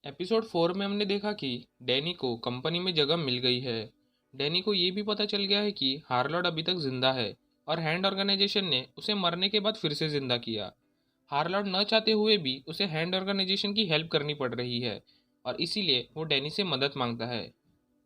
Episode 4 में हमने देखा कि डैनी को कंपनी में जगह मिल गई है। डैनी को ये भी पता चल गया है कि हार्लॉर्ड अभी तक जिंदा है और हैंड ऑर्गेनाइजेशन ने उसे मरने के बाद फिर से जिंदा किया। हार्लॉर्ड न चाहते हुए भी उसे हैंड ऑर्गेनाइजेशन की हेल्प करनी पड़ रही है और इसीलिए वो डैनी से मदद मांगता है।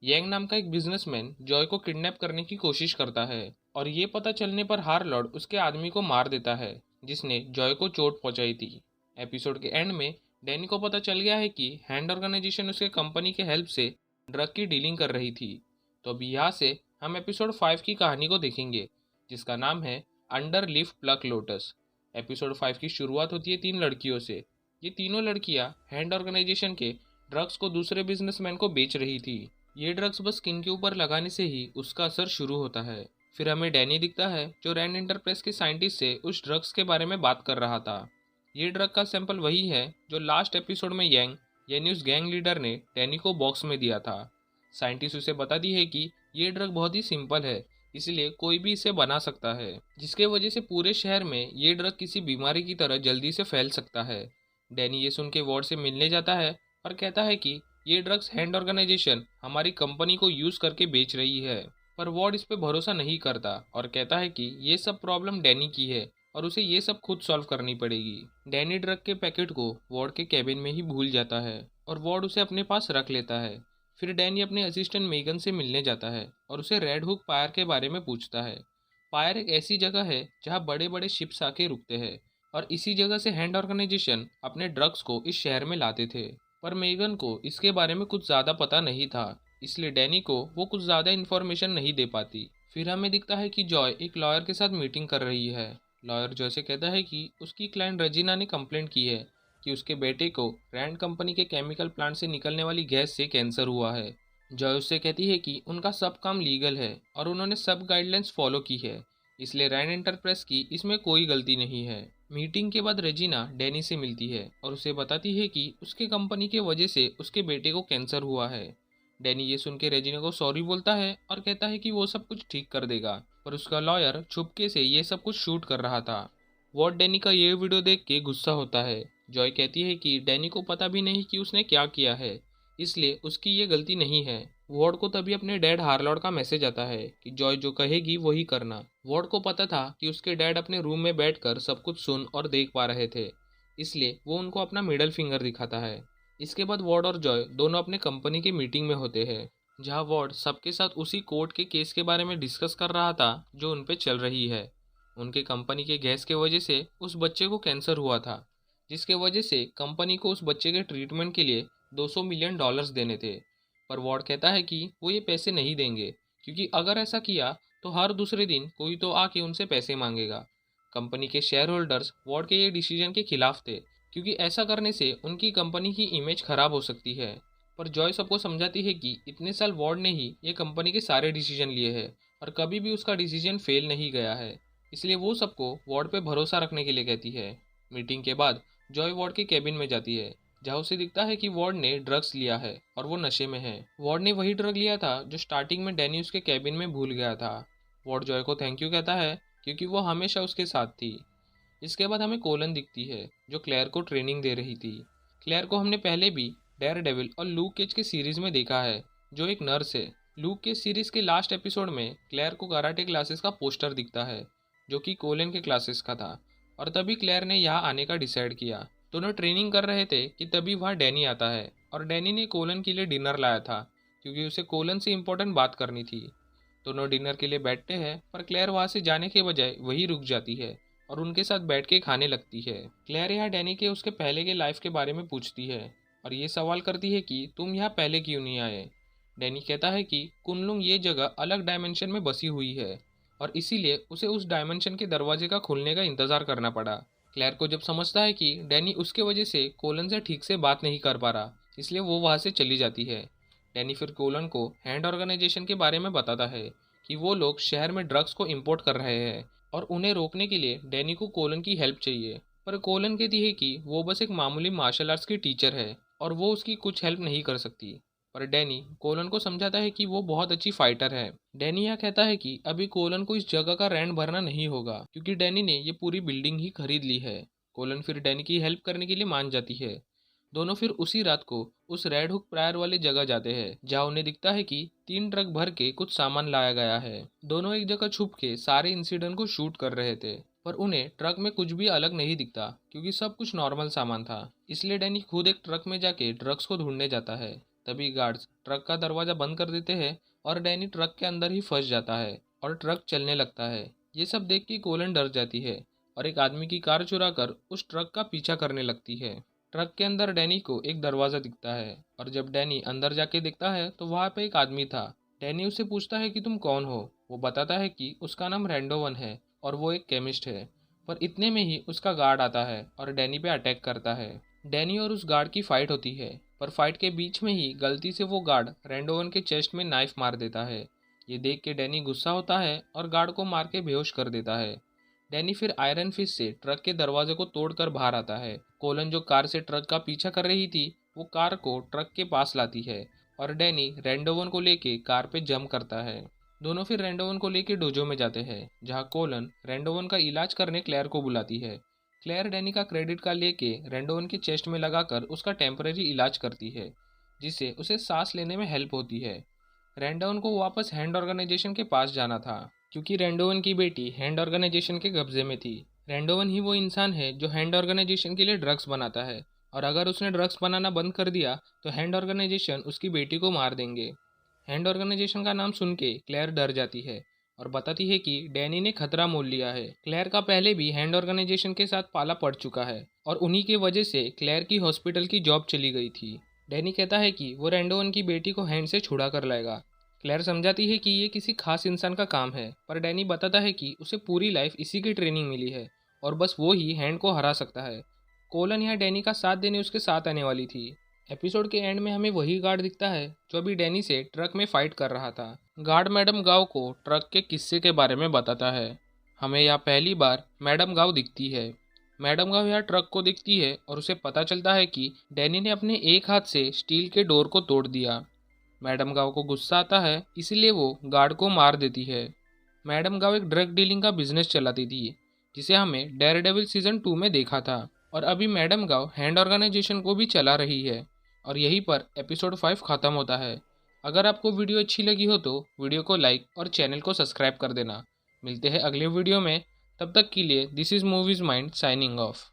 यांग नाम का एक बिजनेसमैन जॉय को किडनैप करने की कोशिश करता है और ये पता चलने पर हार्लॉर्ड उसके आदमी को मार देता है जिसने जॉय को चोट पहुंचाई थी। एपिसोड के एंड में डैनी को पता चल गया है कि हैंड ऑर्गेनाइजेशन उसके कंपनी के हेल्प से ड्रग की डीलिंग कर रही थी। तो अभी यहाँ से हम एपिसोड 5 की कहानी को देखेंगे जिसका नाम है under leaf pluck lotus. Episode 5 की शुरुआत होती है 3 लड़कियों से। ये तीनों लड़कियां हैंड ऑर्गेनाइजेशन के ड्रग्स को दूसरे बिजनेसमैन को बेच रही थी। ये ड्रग्स बस स्किन के ऊपर लगाने से ही उसका असर शुरू होता है। फिर हमें डैनी दिखता है जो रैंड एंटरप्राइज के साइंटिस्ट से उस ड्रग्स के बारे में बात कर रहा था। ये ड्रग का सैंपल वही है जो लास्ट एपिसोड में यांग यानी उस गैंग लीडर ने डैनी को बॉक्स में दिया था। साइंटिस्ट उसे बताती है कि ये ड्रग बहुत ही सिंपल है, इसलिए कोई भी इसे बना सकता है, जिसके वजह से पूरे शहर में ये ड्रग किसी बीमारी की तरह जल्दी से फैल सकता है। डैनी ये सुन के वार्ड से मिलने जाता है और कहता है कि ये ड्रग्स हैंड ऑर्गेनाइजेशन हमारी कंपनी को यूज करके बेच रही है। पर वार्ड इस पे भरोसा नहीं करता और कहता है कि ये सब प्रॉब्लम डैनी की है और उसे ये सब खुद सॉल्व करनी पड़ेगी। डैनी ड्रग के पैकेट को वार्ड के कैबिन में ही भूल जाता है और वार्ड उसे अपने पास रख लेता है। फिर डैनी अपने असिस्टेंट मेगन से मिलने जाता है और उसे रेड हुक पायर के बारे में पूछता है। पायर एक ऐसी जगह है जहाँ बड़े बड़े शिप्स आके रुकते हैं और इसी जगह से हैंड ऑर्गेनाइजेशन अपने ड्रग्स को इस शहर में लाते थे। पर मेगन को इसके बारे में कुछ ज़्यादा पता नहीं था, इसलिए डैनी को वो कुछ ज़्यादा इन्फॉर्मेशन नहीं दे पाती। फिर हमें दिखता है कि जॉय एक लॉयर के साथ मीटिंग कर रही है। लॉयर जॉय से कहता है कि उसकी क्लाइंट रजीना ने कंप्लेंट की है कि उसके बेटे को रैंड कंपनी के केमिकल प्लांट से निकलने वाली गैस से कैंसर हुआ है। जॉय उससे कहती है कि उनका सब काम लीगल है और उन्होंने सब गाइडलाइंस फॉलो की है, इसलिए रैंड एंटरप्राइज की इसमें कोई गलती नहीं है। मीटिंग के बाद रेजिना डैनी से मिलती है और उसे बताती है कि उसके कंपनी के वजह से उसके बेटे को कैंसर हुआ है। डैनी ये सुन के रेजिना को सॉरी बोलता है और कहता है कि वो सब कुछ ठीक कर देगा, पर उसका लॉयर छुपके से ये सब कुछ शूट कर रहा था। वॉट डैनी का ये वीडियो देख के गुस्सा होता है। जॉय कहती है कि डैनी को पता भी नहीं कि उसने क्या किया है, इसलिए उसकी ये गलती नहीं है। वॉर्ड को तभी अपने डैड हार्लॉर्ड का मैसेज आता है कि जॉय जो कहेगी वही करना। वॉर्ड को पता था कि उसके डैड अपने रूम में बैठकर सब कुछ सुन और देख पा रहे थे, इसलिए वो उनको अपना मिडल फिंगर दिखाता है। इसके बाद वॉर्ड और जॉय दोनों अपने कंपनी की मीटिंग में होते हैं, जहां वॉर्ड सबके साथ उसी कोर्ट के केस के बारे में डिस्कस कर रहा था जो उन पे चल रही है। उनके कंपनी के गैस के वजह से उस बच्चे को कैंसर हुआ था, जिसके वजह से कंपनी को उस बच्चे के ट्रीटमेंट के लिए $200 मिलियन देने थे। पर वॉर्ड कहता है कि वो ये पैसे नहीं देंगे, क्योंकि अगर ऐसा किया तो हर दूसरे दिन कोई तो आके उनसे पैसे मांगेगा। कंपनी के शेयर होल्डर्स वॉर्ड के ये डिसीजन के खिलाफ थे, क्योंकि ऐसा करने से उनकी कंपनी की इमेज खराब हो सकती है। पर जॉय सबको समझाती है कि इतने साल वॉर्ड ने ही ये कंपनी के सारे डिसीजन लिए हैं और कभी भी उसका डिसीजन फेल नहीं गया है, इसलिए वो सबको वॉर्ड पे भरोसा रखने के लिए कहती है। मीटिंग के बाद जॉय वॉर्ड के केबिन में जाती है, जहाँ उसे दिखता है कि वॉर्ड ने ड्रग्स लिया है और वो नशे में है। वॉर्ड ने वही ड्रग लिया था जो स्टार्टिंग में डैनी उसके केबिन में भूल गया था। वॉर्ड जॉय को थैंक यू कहता है क्योंकि वो हमेशा उसके साथ थी। इसके बाद हमें कोलन दिखती है जो क्लेयर को ट्रेनिंग दे रही थी। क्लेयर को हमने पहले भी डेयर डेविल और लूक केज के सीरीज में देखा है, जो एक नर्स है। लूक केज सीरीज के लास्ट एपिसोड में क्लेयर को कराटे क्लासेस का पोस्टर दिखता है जो कि कोलन के क्लासेस का था, और तभी क्लेयर ने यहाँ आने का डिसाइड किया। दोनों ट्रेनिंग कर रहे थे कि तभी वहाँ डैनी आता है और डैनी ने कोलन के लिए डिनर लाया था क्योंकि उसे कोलन से इम्पोर्टेंट बात करनी थी। दोनों डिनर के लिए बैठते हैं, पर क्लेयर वहाँ से जाने के बजाय वही रुक जाती है और उनके साथ बैठ के खाने लगती है। क्लेयर यहाँ डैनी के उसके पहले के लाइफ के बारे में पूछती है और ये सवाल करती है कि तुम यहाँ पहले क्यों नहीं आए। डैनी कहता है कि कुनलुंग ये जगह अलग डायमेंशन में बसी हुई है और इसीलिए उसे उस डायमेंशन के दरवाजे का खुलने का इंतजार करना पड़ा। क्लेयर को जब समझता है कि डैनी उसके वजह से कोलन से ठीक से बात नहीं कर पा रहा, इसलिए वो वहाँ से चली जाती है। डैनी फिर कोलन को हैंड ऑर्गेनाइजेशन के बारे में बताता है कि वो लोग शहर में ड्रग्स को इंपोर्ट कर रहे हैं और उन्हें रोकने के लिए डैनी को कोलन की हेल्प चाहिए। पर कोलन कहती है कि वो बस एक मामूली मार्शल आर्ट्स की टीचर है और वो उसकी कुछ हेल्प नहीं कर सकती। पर डैनी कोलन को समझाता है कि वो बहुत अच्छी फाइटर है। डैनी यह कहता है कि अभी कोलन को इस जगह का रेंट भरना नहीं होगा क्योंकि डैनी ने ये पूरी बिल्डिंग ही खरीद ली है। कोलन फिर डैनी की हेल्प करने के लिए मान जाती है। दोनों फिर उसी रात को उस रेड हुक प्रायर वाली जगह जाते हैं जहाँ उन्हें दिखता है कि 3 ट्रक भर के कुछ सामान लाया गया है। दोनों एक जगह छुप के सारे इंसिडेंट को शूट कर रहे थे, पर उन्हें ट्रक में कुछ भी अलग नहीं दिखता क्योंकि सब कुछ नॉर्मल सामान था। इसलिए डैनी खुद एक ट्रक में जाके ड्रग्स को ढूंढने जाता है। तभी गार्ड्स ट्रक का दरवाजा बंद कर देते हैं और डैनी ट्रक के अंदर ही फंस जाता है और ट्रक चलने लगता है। ये सब देख के कोलन डर जाती है और एक आदमी की कार चुरा कर उस ट्रक का पीछा करने लगती है। ट्रक के अंदर डैनी को एक दरवाज़ा दिखता है और जब डैनी अंदर जाके देखता है तो वहाँ पे एक आदमी था। डैनी उससे पूछता है कि तुम कौन हो। वो बताता है कि उसका नाम रैंडोवन है और वो एक केमिस्ट है। पर इतने में ही उसका गार्ड आता है और डैनी पे अटैक करता है। डैनी और उस गार्ड की फाइट होती है, पर फाइट के बीच में ही गलती से वो गार्ड रैंडोवन के चेस्ट में नाइफ मार देता है। ये देख के डैनी गुस्सा होता है और गार्ड को मार के बेहोश कर देता है। डैनी फिर आयरन फिस्ट से ट्रक के दरवाजे को तोड़कर बाहर आता है। कोलन जो कार से ट्रक का पीछा कर रही थी वो कार को ट्रक के पास लाती है और डैनी रैंडोवन को लेके कार पे जंप करता है। दोनों फिर रैंडोवन को लेके डोजो में जाते हैं जहाँ कोलन रैंडोवन का इलाज करने क्लेयर को बुलाती है। क्लेयर डैनी का क्रेडिट कार्ड लेके रैंडोवन के चेस्ट में लगाकर उसका टेम्परेरी इलाज करती है, जिससे उसे सांस लेने में हेल्प होती है। रैंडोवन को वापस हैंड ऑर्गेनाइजेशन के पास जाना था क्योंकि रैंडोवन की बेटी हैंड ऑर्गेनाइजेशन के कब्जे में थी। रैंडोवन ही वो इंसान है जो हैंड ऑर्गेनाइजेशन के लिए ड्रग्स बनाता है और अगर उसने ड्रग्स बनाना बंद कर दिया तो हैंड ऑर्गेनाइजेशन उसकी बेटी को मार देंगे। हैंड ऑर्गेनाइजेशन का नाम सुन के क्लेयर डर जाती है और बताती है कि डैनी ने खतरा मोल लिया है। क्लेयर का पहले भी हैंड ऑर्गेनाइजेशन के साथ पाला पड़ चुका है और उन्हीं की वजह से क्लेयर की हॉस्पिटल की जॉब चली गई थी। डैनी कहता है कि वो रैंडोवन की बेटी को हैंड से छुड़ा कर लाएगा। क्लेयर समझाती है कि ये किसी खास इंसान का काम है, पर डैनी बताता है कि उसे पूरी लाइफ इसी की ट्रेनिंग मिली है और बस वो ही हैंड को हरा सकता है। कोलन यहाँ डैनी का साथ देने उसके साथ आने वाली थी। एपिसोड के एंड में हमें वही गार्ड दिखता है जो अभी डैनी से ट्रक में फाइट कर रहा था। गार्ड मैडम गाव को ट्रक के किस्से के बारे में बताता है। हमें यहाँ पहली बार मैडम गाव दिखती है। मैडम गाव यहाँ ट्रक को दिखती है और उसे पता चलता है कि डैनी ने अपने एक हाथ से स्टील के डोर को तोड़ दिया। मैडम गाव को गुस्सा आता है, इसलिए वो गार्ड को मार देती है। मैडम गाव एक ड्रग डीलिंग का बिजनेस चलाती थी जिसे हमें डेयरडेविल सीजन 2 में देखा था और अभी मैडम गाव हैंड ऑर्गेनाइजेशन को भी चला रही है और यहीं पर एपिसोड 5 ख़त्म होता है। अगर आपको वीडियो अच्छी लगी हो तो वीडियो को लाइक और चैनल को सब्सक्राइब कर देना। मिलते हैं अगले वीडियो में, तब तक के लिए this is movies mind signing off.